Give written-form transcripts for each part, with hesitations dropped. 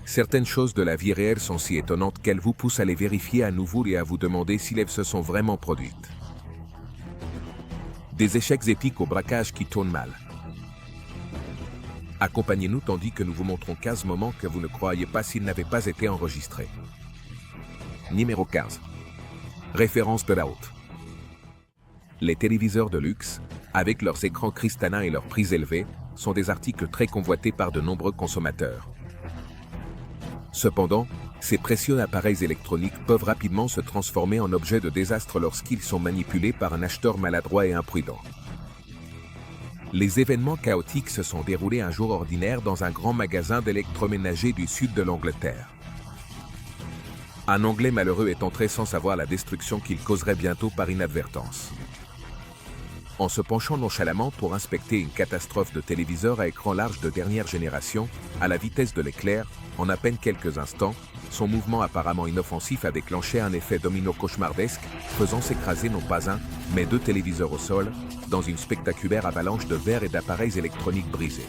Certaines choses de la vie réelle sont si étonnantes qu'elles vous poussent à les vérifier à nouveau et à vous demander si elles se sont vraiment produites. Des échecs épiques au braquage qui tournent mal. Accompagnez-nous tandis que nous vous montrons 15 moments que vous ne croyez pas s'ils n'avaient pas été enregistrés. Numéro 15. Référence de la haute. Les téléviseurs de luxe, avec leurs écrans cristallins et leurs prix élevés, sont des articles très convoités par de nombreux consommateurs. Cependant, ces précieux appareils électroniques peuvent rapidement se transformer en objets de désastre lorsqu'ils sont manipulés par un acheteur maladroit et imprudent. Les événements chaotiques se sont déroulés un jour ordinaire dans un grand magasin d'électroménager du sud de l'Angleterre. Un Anglais malheureux est entré sans savoir la destruction qu'il causerait bientôt par inadvertance. En se penchant nonchalamment pour inspecter une catastrophe de téléviseur à écran large de dernière génération, à la vitesse de l'éclair, en à peine quelques instants, son mouvement apparemment inoffensif a déclenché un effet domino cauchemardesque, faisant s'écraser non pas un, mais 2 téléviseurs au sol, dans une spectaculaire avalanche de verres et d'appareils électroniques brisés.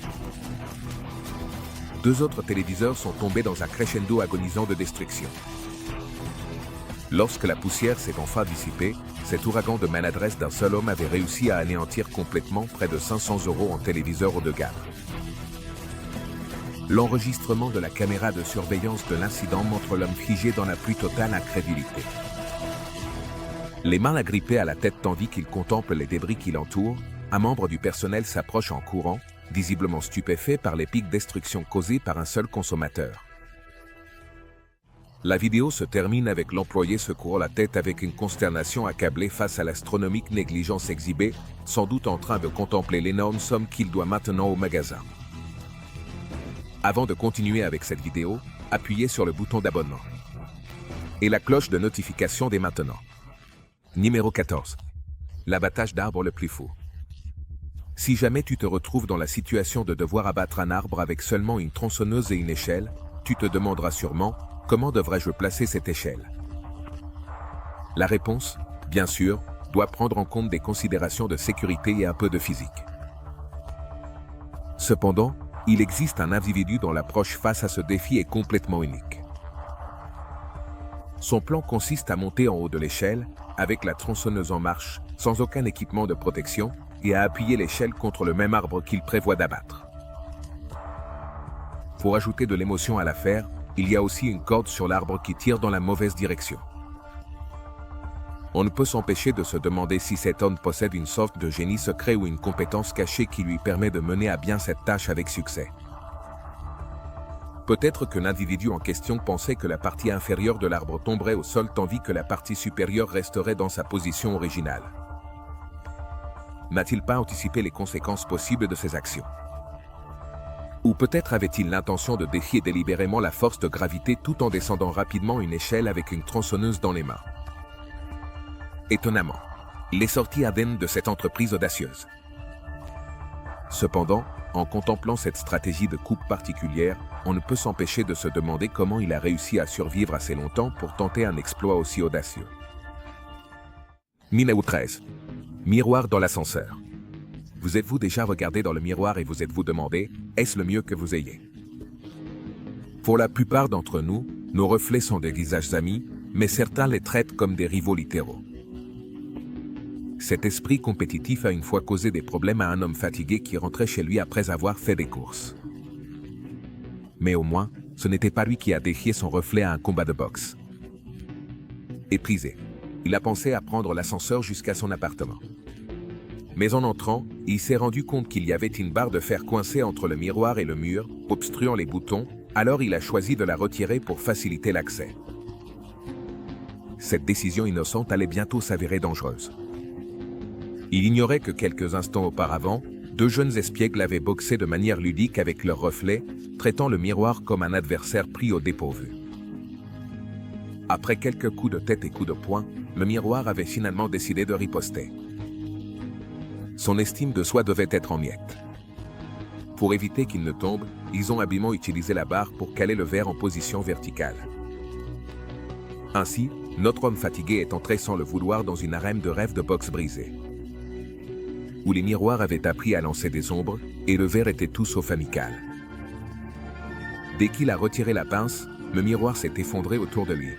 2 autres téléviseurs sont tombés dans un crescendo agonisant de destruction. Lorsque la poussière s'est enfin dissipée, cet ouragan de maladresse d'un seul homme avait réussi à anéantir complètement près de 500 € en téléviseur haut de gamme. L'enregistrement de la caméra de surveillance de l'incident montre l'homme figé dans la plus totale incrédulité. Les mains agrippées à la tête tandis qu'il contemple les débris qui l'entourent, un membre du personnel s'approche en courant, visiblement stupéfait par l'épique destruction causée par un seul consommateur. La vidéo se termine avec l'employé secouant la tête avec une consternation accablée face à l'astronomique négligence exhibée, sans doute en train de contempler l'énorme somme qu'il doit maintenant au magasin. Avant de continuer avec cette vidéo, appuyez sur le bouton d'abonnement et la cloche de notification dès maintenant. Numéro 14. L'abattage d'arbre le plus fou. Si jamais tu te retrouves dans la situation de devoir abattre un arbre avec seulement une tronçonneuse et une échelle, tu te demanderas sûrement: comment devrais-je placer cette échelle? La réponse, bien sûr, doit prendre en compte des considérations de sécurité et un peu de physique. Cependant, il existe un individu dont l'approche face à ce défi est complètement unique. Son plan consiste à monter en haut de l'échelle, avec la tronçonneuse en marche, sans aucun équipement de protection, et à appuyer l'échelle contre le même arbre qu'il prévoit d'abattre. Pour ajouter de l'émotion à l'affaire, il y a aussi une corde sur l'arbre qui tire dans la mauvaise direction. On ne peut s'empêcher de se demander si cet homme possède une sorte de génie secret ou une compétence cachée qui lui permet de mener à bien cette tâche avec succès. Peut-être que l'individu en question pensait que la partie inférieure de l'arbre tomberait au sol tandis que la partie supérieure resterait dans sa position originale. N'a-t-il pas anticipé les conséquences possibles de ses actions? Ou peut-être avait-il l'intention de défier délibérément la force de gravité tout en descendant rapidement une échelle avec une tronçonneuse dans les mains? Étonnamment, il est sorti indemne de cette entreprise audacieuse. Cependant, en contemplant cette stratégie de coupe particulière, on ne peut s'empêcher de se demander comment il a réussi à survivre assez longtemps pour tenter un exploit aussi audacieux. Numéro 13. Miroir dans l'ascenseur. Vous êtes-vous déjà regardé dans le miroir et vous êtes-vous demandé, est-ce le mieux que vous ayez? Pour la plupart d'entre nous, nos reflets sont des visages amis, mais certains les traitent comme des rivaux littéraux. Cet esprit compétitif a une fois causé des problèmes à un homme fatigué qui rentrait chez lui après avoir fait des courses. Mais au moins, ce n'était pas lui qui a défié son reflet à un combat de boxe. Épuisé, il a pensé à prendre l'ascenseur jusqu'à son appartement. Mais en entrant, il s'est rendu compte qu'il y avait une barre de fer coincée entre le miroir et le mur, obstruant les boutons, alors il a choisi de la retirer pour faciliter l'accès. Cette décision innocente allait bientôt s'avérer dangereuse. Il ignorait que quelques instants auparavant, 2 jeunes espiègles avaient boxé de manière ludique avec leur reflet, traitant le miroir comme un adversaire pris au dépourvu. Après quelques coups de tête et coups de poing, le miroir avait finalement décidé de riposter. Son estime de soi devait être en miettes. Pour éviter qu'il ne tombe, ils ont habilement utilisé la barre pour caler le verre en position verticale. Ainsi, notre homme fatigué est entré sans le vouloir dans une arène de rêve de boxe brisée, où les miroirs avaient appris à lancer des ombres, et le verre était tout sauf amical. Dès qu'il a retiré la pince, le miroir s'est effondré autour de lui.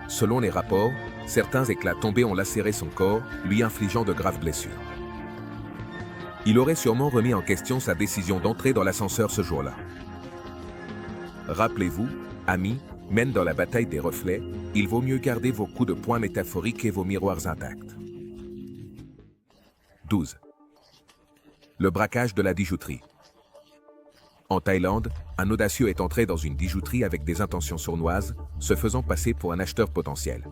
Selon les rapports, certains éclats tombés ont lacéré son corps, lui infligeant de graves blessures. Il aurait sûrement remis en question sa décision d'entrer dans l'ascenseur ce jour-là. Rappelez-vous, amis, même dans la bataille des reflets, il vaut mieux garder vos coups de poing métaphoriques et vos miroirs intacts. 12. Le braquage de la bijouterie. En Thaïlande, un audacieux est entré dans une bijouterie avec des intentions sournoises, se faisant passer pour un acheteur potentiel.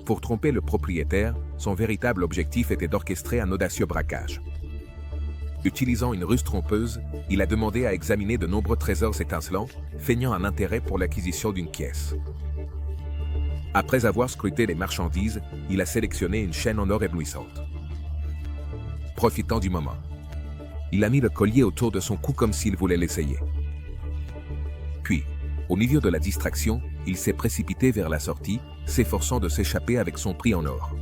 Pour tromper le propriétaire, son véritable objectif était d'orchestrer un audacieux braquage. Utilisant une ruse trompeuse, il a demandé à examiner de nombreux trésors étincelants, feignant un intérêt pour l'acquisition d'une pièce. Après avoir scruté les marchandises, il a sélectionné une chaîne en or éblouissante. Profitant du moment, il a mis le collier autour de son cou comme s'il voulait l'essayer. Puis, au milieu de la distraction, il s'est précipité vers la sortie, s'efforçant de s'échapper avec son prix en or.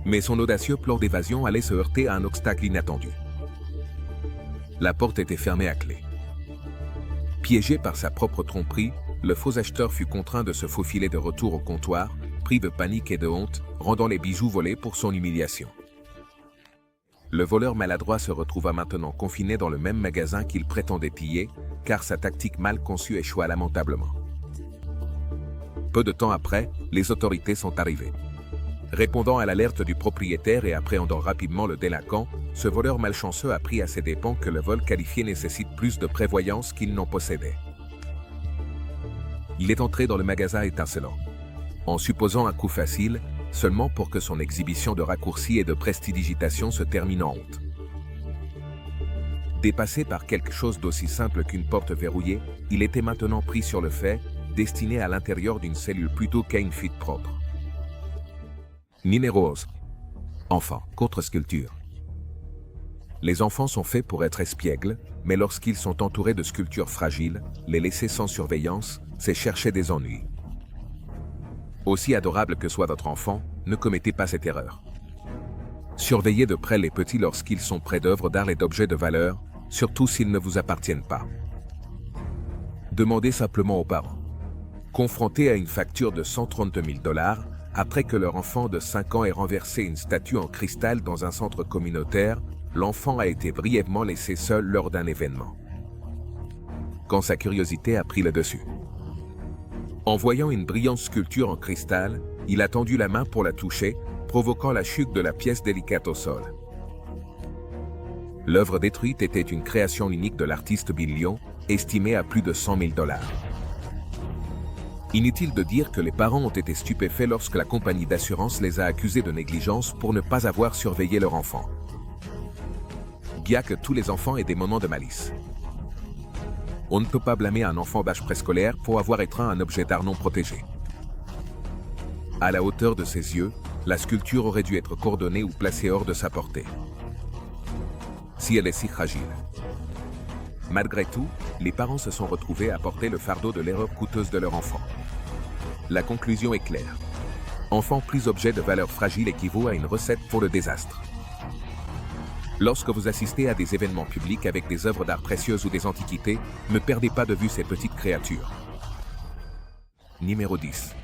Mais son audacieux plan d'évasion allait se heurter à un obstacle inattendu. La porte était fermée à clé. Piégé par sa propre tromperie, le faux acheteur fut contraint de se faufiler de retour au comptoir, pris de panique et de honte, rendant les bijoux volés pour son humiliation. Le voleur maladroit se retrouva maintenant confiné dans le même magasin qu'il prétendait piller, car sa tactique mal conçue échoua lamentablement. Peu de temps après, les autorités sont arrivées. Répondant à l'alerte du propriétaire et appréhendant rapidement le délinquant, ce voleur malchanceux apprit à ses dépens que le vol qualifié nécessite plus de prévoyance qu'il n'en possédait. Il est entré dans le magasin étincelant, en supposant un coup facile, seulement pour que son exhibition de raccourcis et de prestidigitation se termine en honte. Dépassé par quelque chose d'aussi simple qu'une porte verrouillée, il était maintenant pris sur le fait, destiné à l'intérieur d'une cellule plutôt qu'à une fuite propre. Numéro 11. Enfants contre sculpture. Les enfants sont faits pour être espiègles, mais lorsqu'ils sont entourés de sculptures fragiles, les laisser sans surveillance, c'est chercher des ennuis. Aussi adorable que soit votre enfant, ne commettez pas cette erreur. Surveillez de près les petits lorsqu'ils sont près d'œuvres d'art et d'objets de valeur, surtout s'ils ne vous appartiennent pas. Demandez simplement aux parents. Confrontés à une facture de 132 000 $, après que leur enfant de 5 ans ait renversé une statue en cristal dans un centre communautaire, l'enfant a été brièvement laissé seul lors d'un événement. Quand sa curiosité a pris le dessus. En voyant une brillante sculpture en cristal, il a tendu la main pour la toucher, provoquant la chute de la pièce délicate au sol. L'œuvre détruite était une création unique de l'artiste Bill Lyon, estimée à plus de 100 000 $. Inutile de dire que les parents ont été stupéfaits lorsque la compagnie d'assurance les a accusés de négligence pour ne pas avoir surveillé leur enfant. Bien que tous les enfants aient des moments de malice. On ne peut pas blâmer un enfant d'âge préscolaire pour avoir étreint un objet d'art non protégé. À la hauteur de ses yeux, la sculpture aurait dû être coordonnée ou placée hors de sa portée. Si elle est si fragile. Malgré tout, les parents se sont retrouvés à porter le fardeau de l'erreur coûteuse de leur enfant. La conclusion est claire. Enfant plus objet de valeur fragile équivaut à une recette pour le désastre. Lorsque vous assistez à des événements publics avec des œuvres d'art précieuses ou des antiquités, ne perdez pas de vue ces petites créatures. Numéro 10.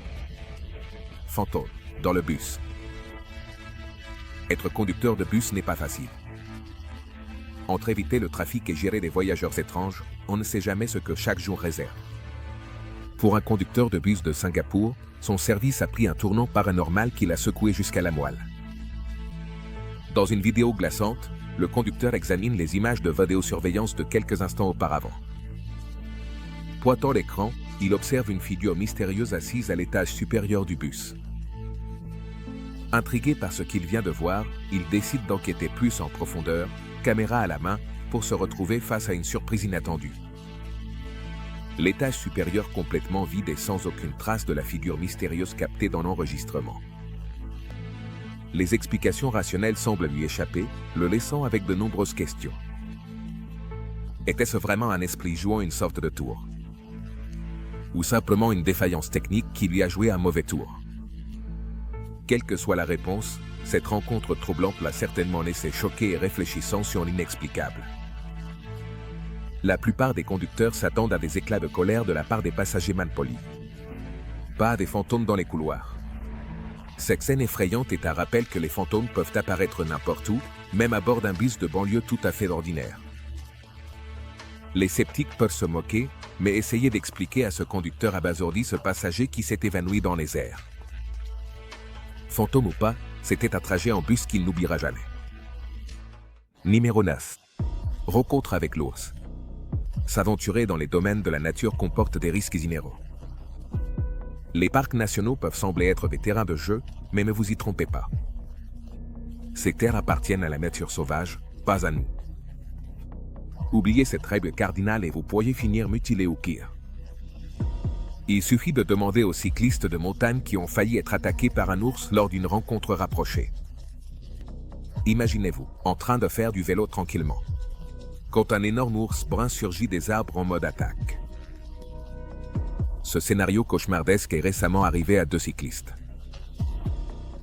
Fantôme, dans le bus. Être conducteur de bus n'est pas facile. Entre éviter le trafic et gérer des voyageurs étranges, on ne sait jamais ce que chaque jour réserve. Pour un conducteur de bus de Singapour, son service a pris un tournant paranormal qui l'a secoué jusqu'à la moelle. Dans une vidéo glaçante, le conducteur examine les images de vidéosurveillance de quelques instants auparavant. Pointant l'écran, il observe une figure mystérieuse assise à l'étage supérieur du bus. Intrigué par ce qu'il vient de voir, il décide d'enquêter plus en profondeur, caméra à la main, pour se retrouver face à une surprise inattendue. L'étage supérieur complètement vide et sans aucune trace de la figure mystérieuse captée dans l'enregistrement. Les explications rationnelles semblent lui échapper, le laissant avec de nombreuses questions. Était-ce vraiment un esprit jouant une sorte de tour? Ou simplement une défaillance technique qui lui a joué un mauvais tour? Quelle que soit la réponse, cette rencontre troublante l'a certainement laissé choqué et réfléchissant sur l'inexplicable. la plupart des conducteurs s'attendent à des éclats de colère de la part des passagers malpolis. Pas des fantômes dans les couloirs. Cette scène effrayante est un rappel que les fantômes peuvent apparaître n'importe où, même à bord d'un bus de banlieue tout à fait ordinaire. Les sceptiques peuvent se moquer, mais essayer d'expliquer à ce conducteur abasourdi ce passager qui s'est évanoui dans les airs. Fantôme ou pas, c'était un trajet en bus qu'il n'oubliera jamais. Numéro 9. Rencontre avec l'ours. S'aventurer dans les domaines de la nature comporte des risques inhérents. Les parcs nationaux peuvent sembler être des terrains de jeu, mais ne vous y trompez pas. Ces terres appartiennent à la nature sauvage, pas à nous. Oubliez cette règle cardinale et vous pourriez finir mutilé ou pire. Il suffit de demander aux cyclistes de montagne qui ont failli être attaqués par un ours lors d'une rencontre rapprochée. Imaginez-vous, en train de faire du vélo tranquillement, quand un énorme ours brun surgit des arbres en mode attaque. Ce scénario cauchemardesque est récemment arrivé à 2 cyclistes.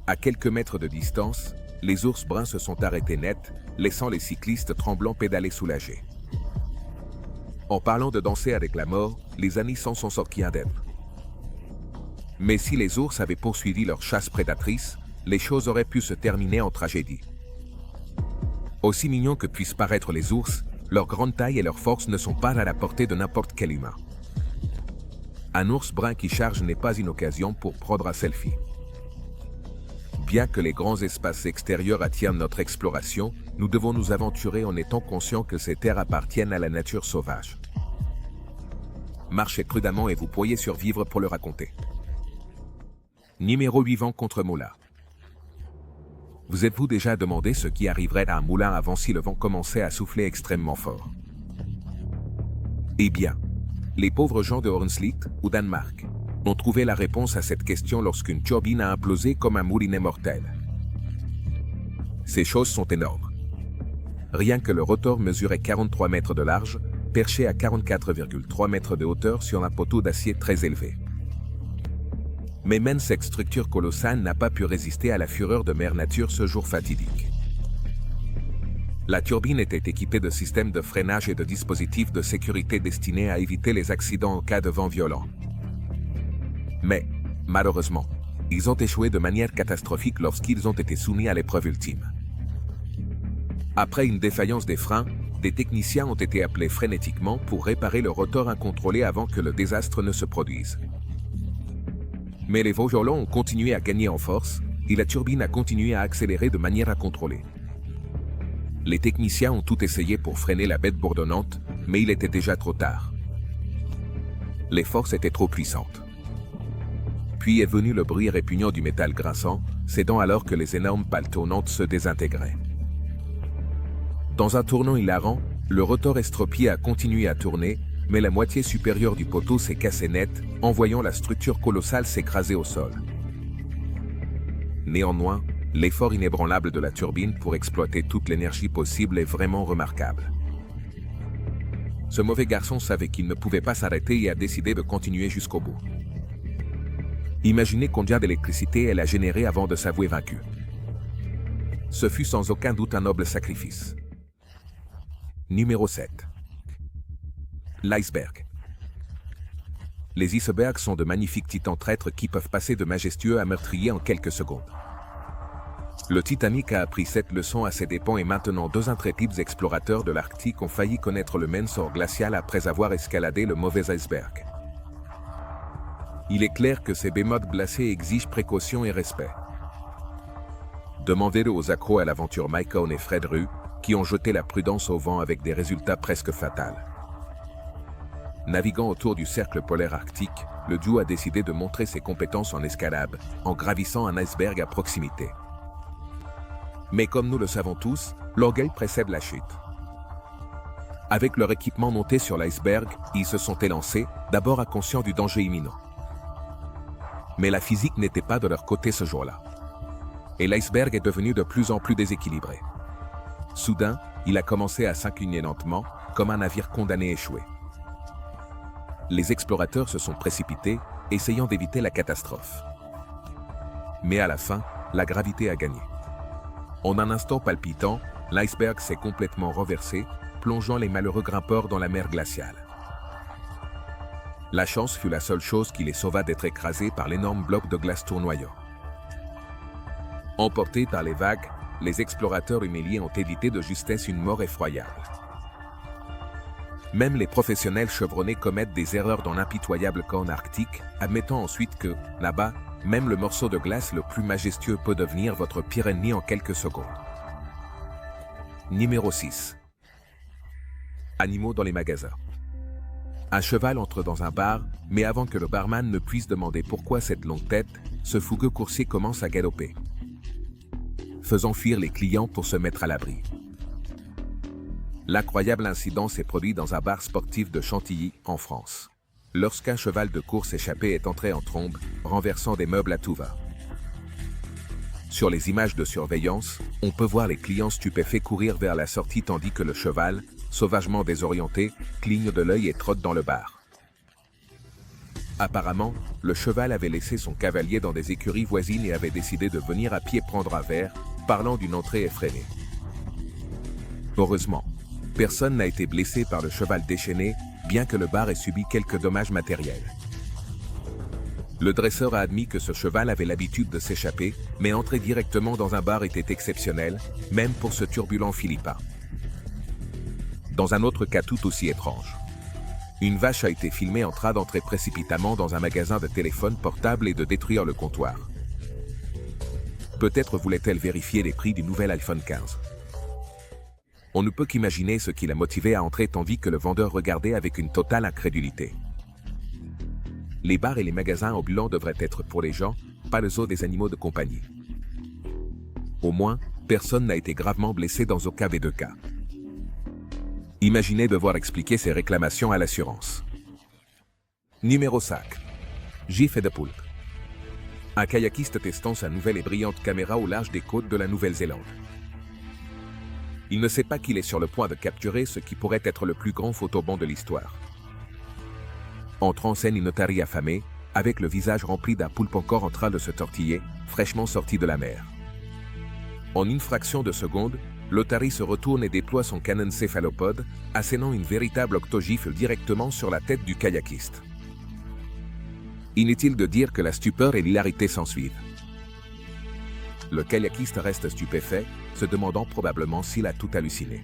À quelques mètres de distance, les ours bruns se sont arrêtés net, laissant les cyclistes tremblants pédaler soulagés. En parlant de danser avec la mort, les amis s'en sont sortis indemnes. Mais si les ours avaient poursuivi leur chasse prédatrice, les choses auraient pu se terminer en tragédie. Aussi mignons que puissent paraître les ours, leur grande taille et leur force ne sont pas à la portée de n'importe quel humain. Un ours brun qui charge n'est pas une occasion pour prendre un selfie. Bien que les grands espaces extérieurs attirent notre exploration, nous devons nous aventurer en étant conscients que ces terres appartiennent à la nature sauvage. Marchez prudemment et vous pourriez survivre pour le raconter. Numéro 8. Vent contre moulin. Vous êtes-vous déjà demandé ce qui arriverait à un moulin avant si le vent commençait à souffler extrêmement fort? Eh bien, les pauvres gens de Hornslet, au Danemark, ont trouvé la réponse à cette question lorsqu'une turbine a implosé comme un moulinet mortel. Ces choses sont énormes. Rien que le rotor mesurait 43 mètres de large, perché à 44,3 mètres de hauteur sur un poteau d'acier très élevé. Mais même cette structure colossale n'a pas pu résister à la fureur de Mère Nature ce jour fatidique. La turbine était équipée de systèmes de freinage et de dispositifs de sécurité destinés à éviter les accidents en cas de vent violent. Mais, malheureusement, ils ont échoué de manière catastrophique lorsqu'ils ont été soumis à l'épreuve ultime. Après une défaillance des freins, des techniciens ont été appelés frénétiquement pour réparer le rotor incontrôlé avant que le désastre ne se produise. Mais les vents violents ont continué à gagner en force, et la turbine a continué à accélérer de manière incontrôlée. Les techniciens ont tout essayé pour freiner la bête bourdonnante, mais il était déjà trop tard. Les forces étaient trop puissantes. Puis est venu le bruit répugnant du métal grinçant, cédant alors que les énormes pales tournantes se désintégraient. Dans un tournant hilarant, le rotor estropié a continué à tourner, mais la moitié supérieure du poteau s'est cassée net, envoyant la structure colossale s'écraser au sol. Néanmoins, l'effort inébranlable de la turbine pour exploiter toute l'énergie possible est vraiment remarquable. Ce mauvais garçon savait qu'il ne pouvait pas s'arrêter et a décidé de continuer jusqu'au bout. Imaginez combien d'électricité elle a généré avant de s'avouer vaincue. Ce fut sans aucun doute un noble sacrifice. Numéro 7. L'iceberg. Les icebergs sont de magnifiques titans traîtres qui peuvent passer de majestueux à meurtriers en quelques secondes. Le Titanic a appris cette leçon à ses dépens et maintenant 2 intrépides explorateurs de l'Arctique ont failli connaître le même sort glacial après avoir escaladé le mauvais iceberg. Il est clair que ces bémotes glacées exigent précaution et respect. Demandez-le aux accros à l'aventure Mike Owen et Fred Rue, qui ont jeté la prudence au vent avec des résultats presque fatals. Naviguant autour du cercle polaire arctique, le duo a décidé de montrer ses compétences en escalade, en gravissant un iceberg à proximité. Mais comme nous le savons tous, l'orgueil précède la chute. Avec leur équipement monté sur l'iceberg, ils se sont élancés, d'abord inconscients du danger imminent. Mais la physique n'était pas de leur côté ce jour-là. Et l'iceberg est devenu de plus en plus déséquilibré. Soudain, il a commencé à s'incliner lentement, comme un navire condamné à échouer. Les explorateurs se sont précipités, essayant d'éviter la catastrophe. Mais à la fin, la gravité a gagné. En un instant palpitant, l'iceberg s'est complètement renversé, plongeant les malheureux grimpeurs dans la mer glaciale. La chance fut la seule chose qui les sauva d'être écrasés par l'énorme bloc de glace tournoyant. Emportés par les vagues, les explorateurs humiliés ont évité de justesse une mort effroyable. Même les professionnels chevronnés commettent des erreurs dans l'impitoyable corne arctique, admettant ensuite que, là-bas, même le morceau de glace le plus majestueux peut devenir votre pire ennemi en quelques secondes. Numéro 6. Animaux dans les magasins. Un cheval entre dans un bar, mais avant que le barman ne puisse demander pourquoi cette longue tête, ce fougueux coursier commence à galoper, faisant fuir les clients pour se mettre à l'abri. L'incroyable incident s'est produit dans un bar sportif de Chantilly, en France, lorsqu'un cheval de course échappé est entré en trombe, renversant des meubles à tout va. Sur les images de surveillance, on peut voir les clients stupéfaits courir vers la sortie tandis que le cheval, sauvagement désorienté, cligne de l'œil et trotte dans le bar. Apparemment, le cheval avait laissé son cavalier dans des écuries voisines et avait décidé de venir à pied prendre un verre, parlant d'une entrée effrénée. Heureusement, personne n'a été blessé par le cheval déchaîné, bien que le bar ait subi quelques dommages matériels. Le dresseur a admis que ce cheval avait l'habitude de s'échapper, mais entrer directement dans un bar était exceptionnel, même pour ce turbulent Philippin. Dans un autre cas tout aussi étrange, une vache a été filmée en train d'entrer précipitamment dans un magasin de téléphones portables et de détruire le comptoir. Peut-être voulait-elle vérifier les prix du nouvel iPhone 15. On ne peut qu'imaginer ce qui l'a motivé à entrer tandis que le vendeur regardait avec une totale incrédulité. Les bars et les magasins ambulants devraient être pour les gens, pas le zoo des animaux de compagnie. Au moins, personne n'a été gravement blessé dans aucun des deux cas. Imaginez devoir expliquer ces réclamations à l'assurance. Numéro 5. Gif et de poulpe. Un kayakiste testant sa nouvelle et brillante caméra au large des côtes de la Nouvelle-Zélande. Il ne sait pas qu'il est sur le point de capturer ce qui pourrait être le plus grand photobond de l'histoire. Entre en scène une otarie affamée, avec le visage rempli d'un poulpe encore en train de se tortiller, fraîchement sorti de la mer. En une fraction de seconde, l'otarie se retourne et déploie son canon céphalopode, assénant une véritable octogifle directement sur la tête du kayakiste. Inutile de dire que la stupeur et l'hilarité s'ensuivent. Le kayakiste reste stupéfait, se demandant probablement s'il a tout halluciné.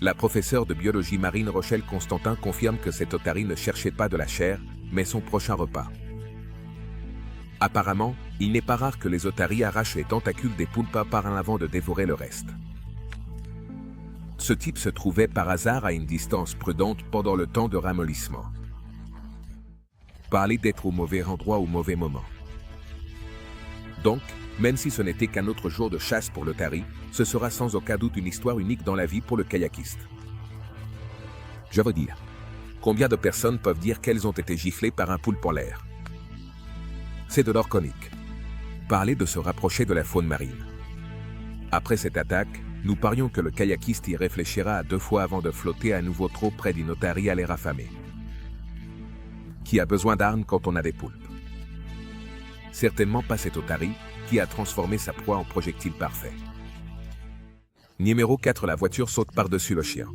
La professeure de biologie marine Rochelle Constantin confirme que cette otarie ne cherchait pas de la chair, mais son prochain repas. Apparemment, il n'est pas rare que les otaries arrachent les tentacules des poulpes par un avant de dévorer le reste. Ce type se trouvait par hasard à une distance prudente pendant le temps de ramollissement. Parler d'être au mauvais endroit au mauvais moment. Donc, même si ce n'était qu'un autre jour de chasse pour l'otarie, ce sera sans aucun doute une histoire unique dans la vie pour le kayakiste. Je veux dire, combien de personnes peuvent dire qu'elles ont été giflées par un poulpe en l'air? C'est de l'or conique. Parler de se rapprocher de la faune marine. Après cette attaque, nous parions que le kayakiste y réfléchira à 2 fois avant de flotter à nouveau trop près d'une otarie à l'air affamé. Qui a besoin d'armes quand on a des poulpes? Certainement pas cette otarie, qui a transformé sa proie en projectile parfait. Numéro 4. La voiture saute par-dessus le chien.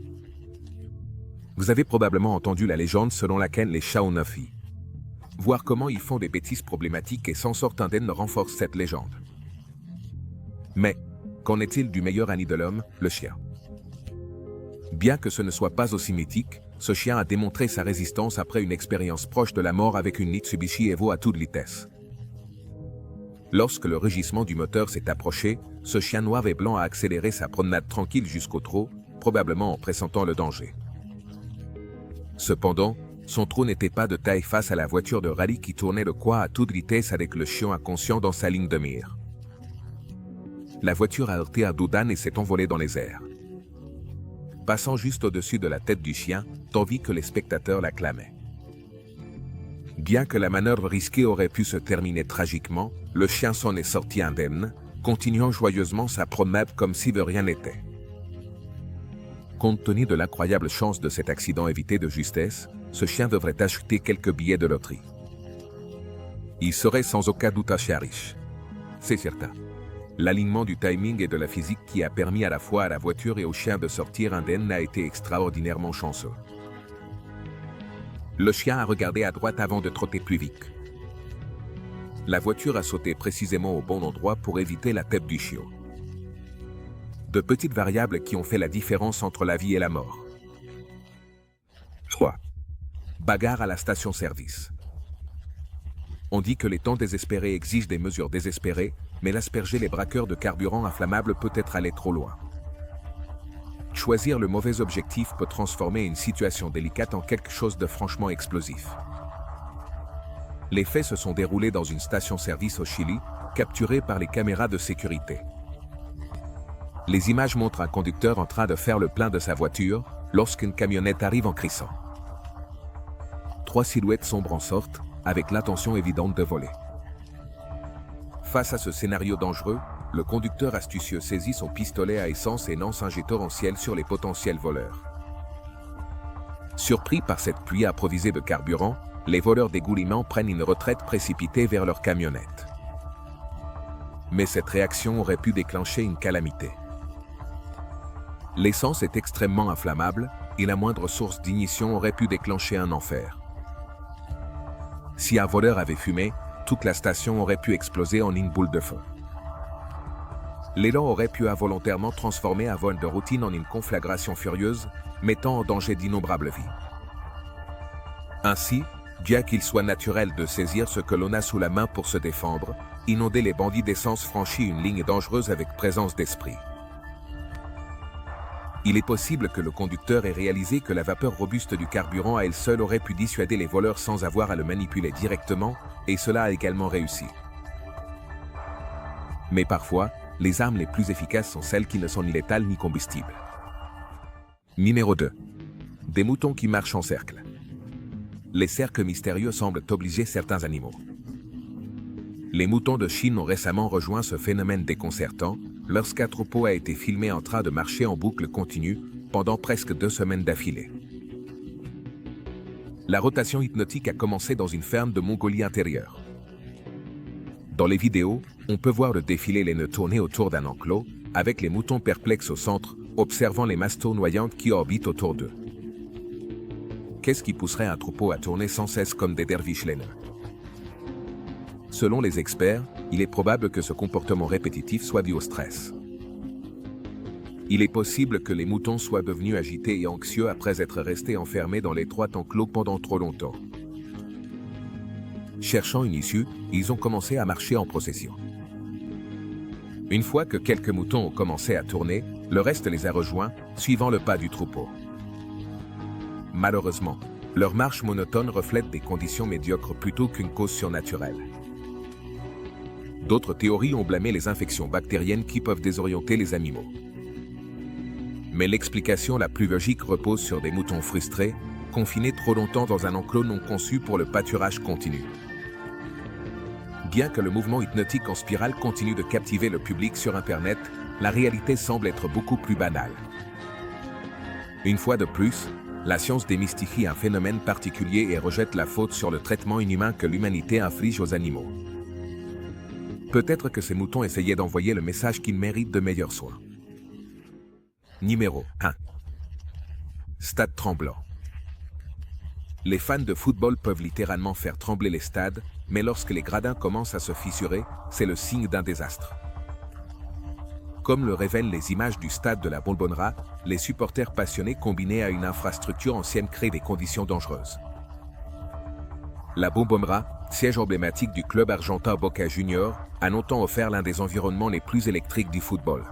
Vous avez probablement entendu la légende selon laquelle les chats ont 9 vies. Voir comment ils font des bêtises problématiques et s'en sortent indemnes renforce cette légende. Mais, qu'en est-il du meilleur ami de l'homme, le chien? Bien que ce ne soit pas aussi mythique, ce chien a démontré sa résistance après une expérience proche de la mort avec une Mitsubishi Evo à toute vitesse. Lorsque le rugissement du moteur s'est approché, ce chien noir et blanc a accéléré sa promenade tranquille jusqu'au trot, probablement en pressentant le danger. Cependant, son trot n'était pas de taille face à la voiture de rallye qui tournait le coin à toute vitesse avec le chien inconscient dans sa ligne de mire. La voiture a heurté un dos d'âne et s'est envolée dans les airs, passant juste au-dessus de la tête du chien, tandis que les spectateurs l'acclamaient. Bien que la manœuvre risquée aurait pu se terminer tragiquement, le chien s'en est sorti indemne, continuant joyeusement sa promenade comme si de rien n'était. Compte tenu de l'incroyable chance de cet accident évité de justesse, ce chien devrait acheter quelques billets de loterie. Il serait sans aucun doute un chien riche. C'est certain. L'alignement du timing et de la physique qui a permis à la fois à la voiture et au chien de sortir indemne a été extraordinairement chanceux. Le chien a regardé à droite avant de trotter plus vite. La voiture a sauté précisément au bon endroit pour éviter la tête du chiot. De petites variables qui ont fait la différence entre la vie et la mort. 3. Bagarre à la station-service. On dit que les temps désespérés exigent des mesures désespérées, mais l'asperger les braqueurs de carburant inflammable peut être allé trop loin. Choisir le mauvais objectif peut transformer une situation délicate en quelque chose de franchement explosif. Les faits se sont déroulés dans une station-service au Chili, capturés par les caméras de sécurité. Les images montrent un conducteur en train de faire le plein de sa voiture lorsqu'une camionnette arrive en crissant. 3 silhouettes sombres en sortent, avec l'intention évidente de voler. Face à ce scénario dangereux, le conducteur astucieux saisit son pistolet à essence et lance un jet torrentiel sur les potentiels voleurs. Surpris par cette pluie improvisée de carburant, les voleurs dégoulinants prennent une retraite précipitée vers leur camionnette. Mais cette réaction aurait pu déclencher une calamité. L'essence est extrêmement inflammable et la moindre source d'ignition aurait pu déclencher un enfer. Si un voleur avait fumé, toute la station aurait pu exploser en une boule de feu. L'élan aurait pu involontairement transformer un vol de routine en une conflagration furieuse, mettant en danger d'innombrables vies. Ainsi, bien qu'il soit naturel de saisir ce que l'on a sous la main pour se défendre, inonder les bandits d'essence franchit une ligne dangereuse avec présence d'esprit. Il est possible que le conducteur ait réalisé que la vapeur robuste du carburant à elle seule aurait pu dissuader les voleurs sans avoir à le manipuler directement, et cela a également réussi. Mais parfois, les armes les plus efficaces sont celles qui ne sont ni létales ni combustibles. Numéro 2. Des moutons qui marchent en cercle. Les cercles mystérieux semblent obliger certains animaux. Les moutons de Chine ont récemment rejoint ce phénomène déconcertant, lorsqu'un troupeau a été filmé en train de marcher en boucle continue pendant presque 2 semaines d'affilée. La rotation hypnotique a commencé dans une ferme de Mongolie intérieure. Dans les vidéos, on peut voir le défilé laineux tourner autour d'un enclos, avec les moutons perplexes au centre, observant les mastos noyantes qui orbitent autour d'eux. Qu'est-ce qui pousserait un troupeau à tourner sans cesse comme des derviches laineux? Selon les experts, il est probable que ce comportement répétitif soit dû au stress. Il est possible que les moutons soient devenus agités et anxieux après être restés enfermés dans l'étroit enclos pendant trop longtemps. Cherchant une issue, ils ont commencé à marcher en procession. Une fois que quelques moutons ont commencé à tourner, le reste les a rejoints, suivant le pas du troupeau. Malheureusement, leur marche monotone reflète des conditions médiocres plutôt qu'une cause surnaturelle. D'autres théories ont blâmé les infections bactériennes qui peuvent désorienter les animaux. Mais l'explication la plus logique repose sur des moutons frustrés, confinés trop longtemps dans un enclos non conçu pour le pâturage continu. Bien que le mouvement hypnotique en spirale continue de captiver le public sur Internet, la réalité semble être beaucoup plus banale. Une fois de plus, la science démystifie un phénomène particulier et rejette la faute sur le traitement inhumain que l'humanité inflige aux animaux. Peut-être que ces moutons essayaient d'envoyer le message qu'ils méritent de meilleurs soins. Numéro 1. Stade tremblant. Les fans de football peuvent littéralement faire trembler les stades, mais lorsque les gradins commencent à se fissurer, c'est le signe d'un désastre. Comme le révèlent les images du stade de la Bombonera, les supporters passionnés combinés à une infrastructure ancienne créent des conditions dangereuses. La Bombonera, siège emblématique du club argentin Boca Juniors, a longtemps offert l'un des environnements les plus électriques du football.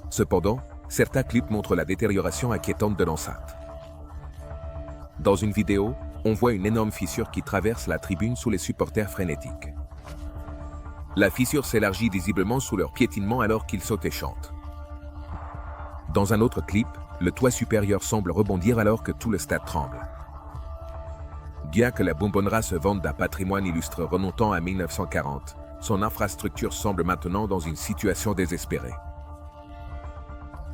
Cependant, certains clips montrent la détérioration inquiétante de l'enceinte. Dans une vidéo, on voit une énorme fissure qui traverse la tribune sous les supporters frénétiques. La fissure s'élargit visiblement sous leur piétinement alors qu'ils sautent et chantent. Dans un autre clip, le toit supérieur semble rebondir alors que tout le stade tremble. Bien que la Bombonera se vante d'un patrimoine illustre remontant à 1940, son infrastructure semble maintenant dans une situation désespérée.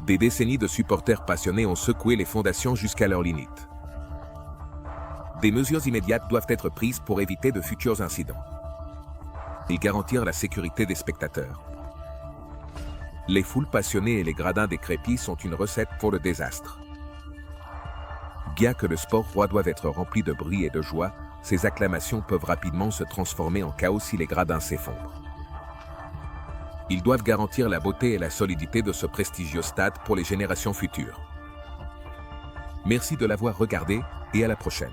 Des décennies de supporters passionnés ont secoué les fondations jusqu'à leurs limites. Des mesures immédiates doivent être prises pour éviter de futurs incidents. et garantir la sécurité des spectateurs. Les foules passionnées et les gradins décrépits sont une recette pour le désastre. Bien que le sport roi doive être rempli de bruit et de joie, ces acclamations peuvent rapidement se transformer en chaos si les gradins s'effondrent. Ils doivent garantir la beauté et la solidité de ce prestigieux stade pour les générations futures. Merci de l'avoir regardé et à la prochaine.